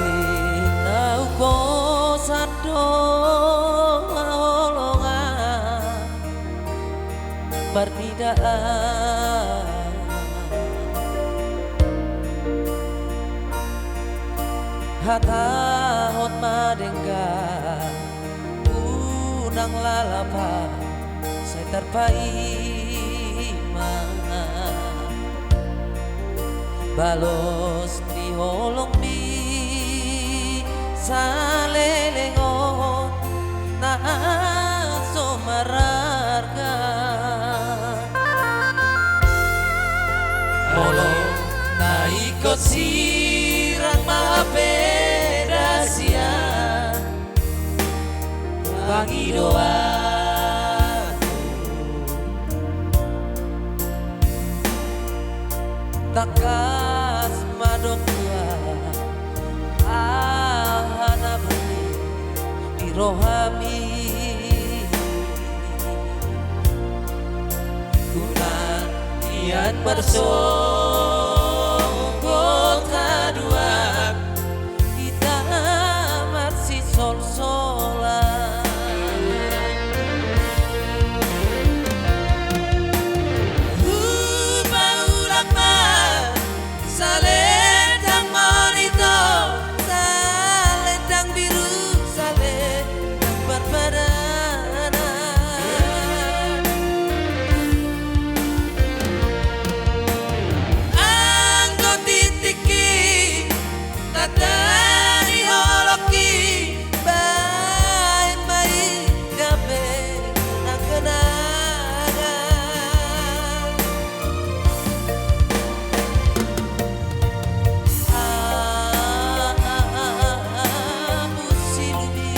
Sinauko sando olongan bertidaan hata hot madengga unang lalapa saya terpaima balos di holong mi salelengon na somararga molo na ikot sirang mapedasia pangidoanku takas madok tua ahana budi di rohami kunan niat bersongkot kaduan kita masih sol-solan baulah mah salendang monito salendang biru salendang berbadanan anggot titiki tatani holoki baik-baik gape nak kenangan musilubi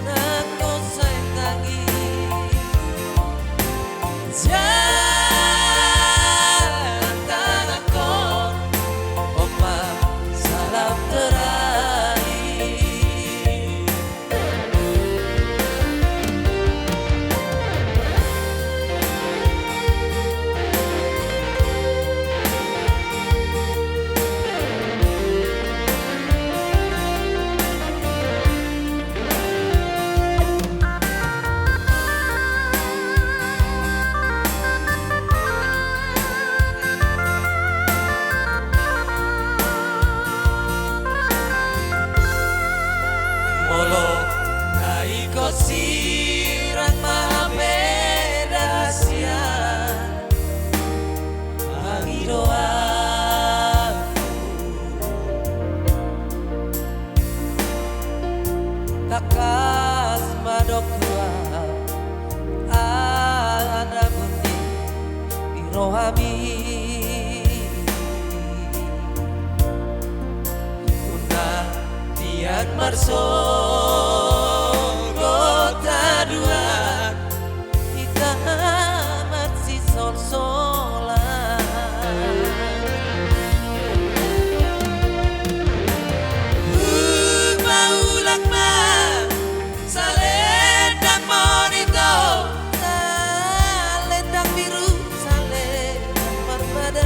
nako sayangi jalan tanganku oma salam terakhir molok naiko sirang mahapedasia pangidoanku takas madok tua ana bundi di rohami unah niat marsongkot kaduan kita masih sol-solan baulah mah salendang monito salendang biru salendang berbadanan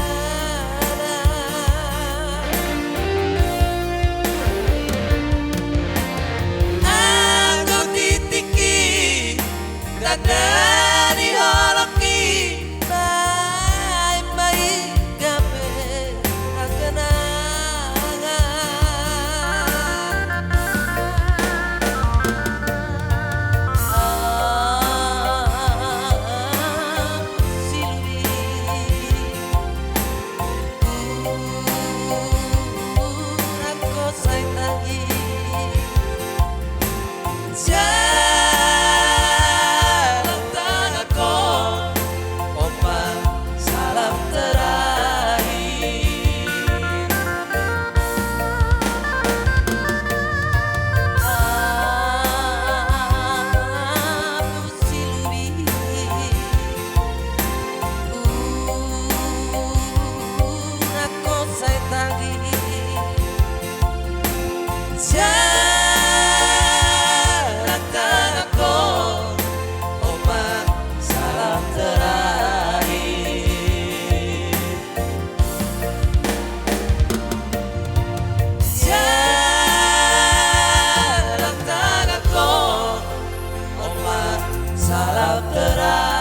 Sarah